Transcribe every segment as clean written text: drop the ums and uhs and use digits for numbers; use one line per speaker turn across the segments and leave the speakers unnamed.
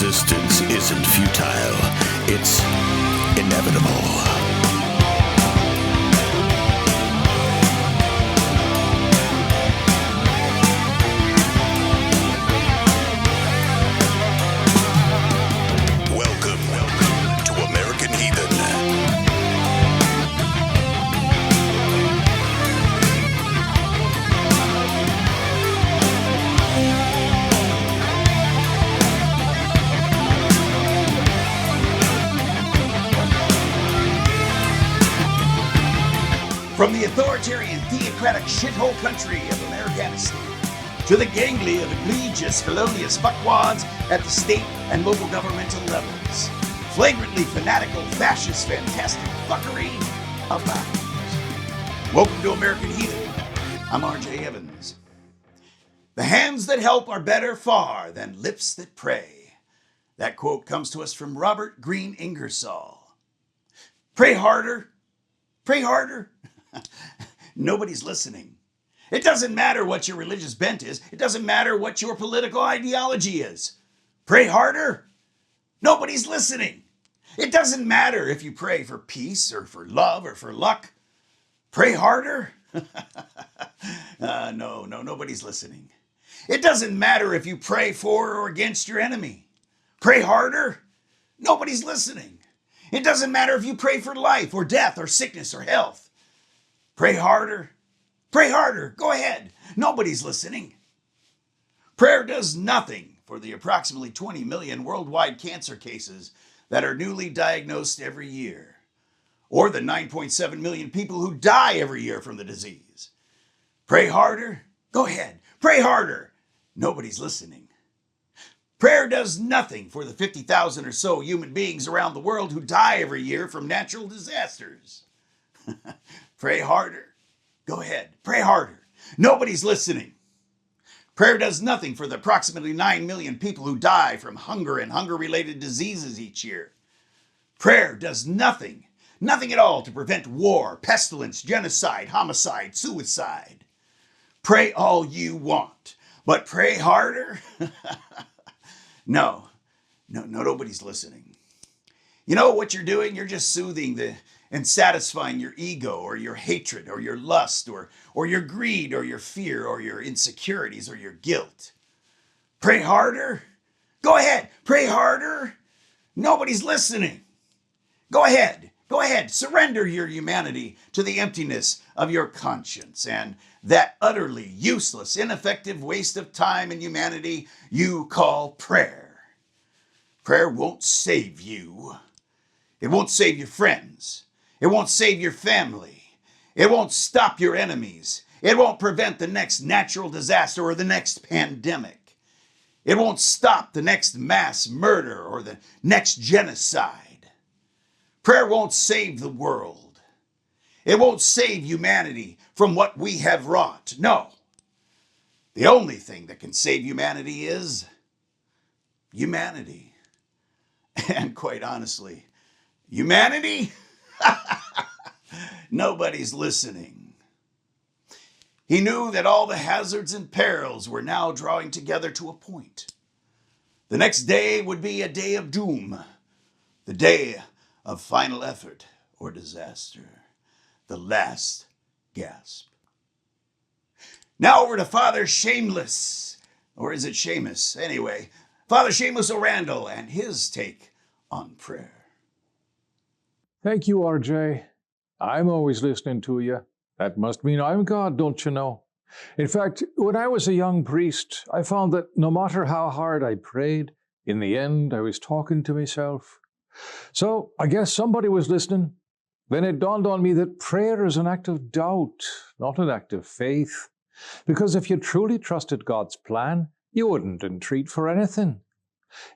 Resistance isn't futile, it's inevitable. Welcome to American Heathen.
From the authoritarian, theocratic shithole country of Americanistan to the gangly of egregious, felonious fuckwads at the state and local governmental levels, flagrantly fanatical, fascist, fantastic fuckery abounds. Welcome to American Heathen. I'm RJ Evans. The hands that help are better far than lips that pray. That quote comes to us from Robert Greene Ingersoll. Pray harder. Pray harder. Nobody's listening. It doesn't matter what your religious bent is. It doesn't matter what your political ideology is. Pray harder. Nobody's listening. It doesn't matter if you pray for peace or for love or for luck. Pray harder. No, nobody's listening. It doesn't matter if you pray for or against your enemy. Pray harder. Nobody's listening. It doesn't matter if you pray for life or death or sickness or health. Pray harder. Pray harder. Go ahead. Nobody's listening. Prayer does nothing for the approximately 20 million worldwide cancer cases that are newly diagnosed every year, or the 9.7 million people who die every year from the disease. Pray harder. Go ahead. Pray harder. Nobody's listening. Prayer does nothing for the 50,000 or so human beings around the world who die every year from natural disasters. Pray harder. Go ahead. Pray harder. Nobody's listening. Prayer does nothing for the approximately 9 million people who die from hunger and hunger-related diseases each year. Prayer does nothing at all to prevent war, pestilence, genocide, homicide, suicide. Pray all you want, but pray harder? No, nobody's listening. You know what you're doing? You're just soothing and satisfying your ego or your hatred or your lust or your greed or your fear or your insecurities or your guilt. Pray harder? Go ahead. Pray harder? Nobody's listening. Go ahead. Surrender your humanity to the emptiness of your conscience and that utterly useless, ineffective waste of time and humanity you call prayer. Prayer won't save you. It won't save your friends. It won't save your family. It won't stop your enemies. It won't prevent the next natural disaster or the next pandemic. It won't stop the next mass murder or the next genocide. Prayer won't save the world. It won't save humanity from what we have wrought. No. The only thing that can save humanity is humanity. And quite honestly, humanity? Nobody's listening. He knew that all the hazards and perils were now drawing together to a point. The next day would be a day of doom, the day of final effort or disaster, the last gasp. Now over to Father Shameless, or is it Seamus? Anyway, Father Seamus O'Randall and his take on prayer.
Thank you, RJ. I'm always listening to you. That must mean I'm God, don't you know? In fact, when I was a young priest, I found that no matter how hard I prayed, in the end I was talking to myself. So I guess somebody was listening. Then it dawned on me that prayer is an act of doubt, not an act of faith. Because if you truly trusted God's plan, you wouldn't entreat for anything.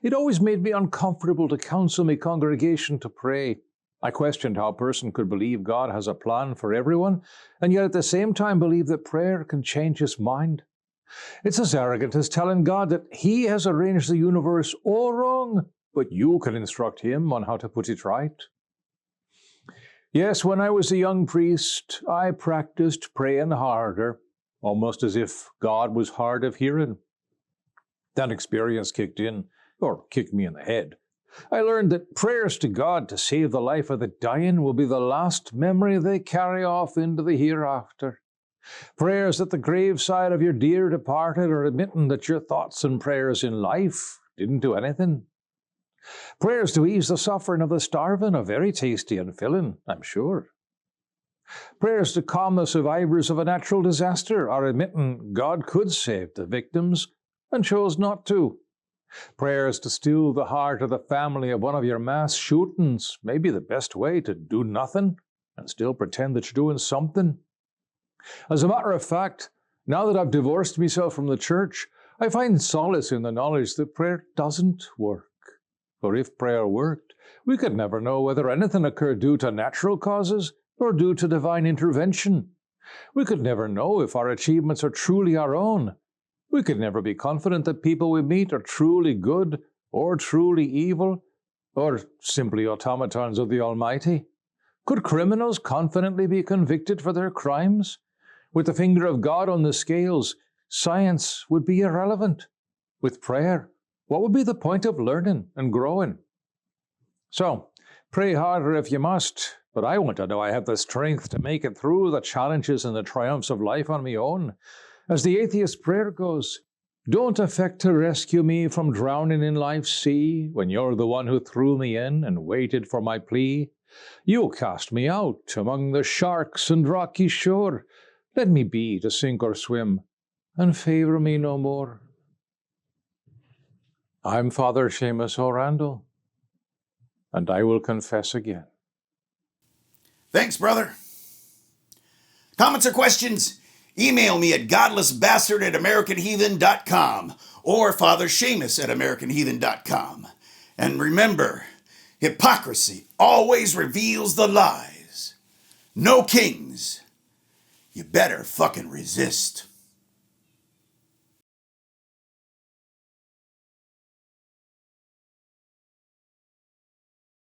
It always made me uncomfortable to counsel my congregation to pray. I questioned how a person could believe God has a plan for everyone, and yet at the same time believe that prayer can change his mind. It's as arrogant as telling God that he has arranged the universe all wrong, but you can instruct him on how to put it right. Yes, when I was a young priest, I practiced praying harder, almost as if God was hard of hearing. That experience kicked in, or kick me in the head. I learned that prayers to God to save the life of the dying will be the last memory they carry off into the hereafter. Prayers at the graveside of your dear departed are admitting that your thoughts and prayers in life didn't do anything. Prayers to ease the suffering of the starving are very tasty and filling, I'm sure. Prayers to calm the survivors of a natural disaster are admitting God could save the victims and chose not to. Prayers to still the heart of the family of one of your mass shootings may be the best way to do nothing and still pretend that you're doing something. As a matter of fact, now that I've divorced myself from the church, I find solace in the knowledge that prayer doesn't work. For if prayer worked, we could never know whether anything occurred due to natural causes or due to divine intervention. We could never know if our achievements are truly our own. We could never be confident that people we meet are truly good or truly evil, or simply automatons of the Almighty. Could criminals confidently be convicted for their crimes? With the finger of God on the scales, science would be irrelevant. With prayer, what would be the point of learning and growing? So, pray harder if you must, but I want to know I have the strength to make it through the challenges and the triumphs of life on my own. As the atheist prayer goes, don't affect to rescue me from drowning in life's sea when you're the one who threw me in and waited for my plea. You cast me out among the sharks and rocky shore. Let me be to sink or swim, and favor me no more. I'm Father Seamus O'Randall, and I will confess again.
Thanks, brother. Comments or questions? Email me at godlessbastard@americanheathen.com or fatherseamus@americanheathen.com. And remember, hypocrisy always reveals the lies. No kings. You better fucking resist.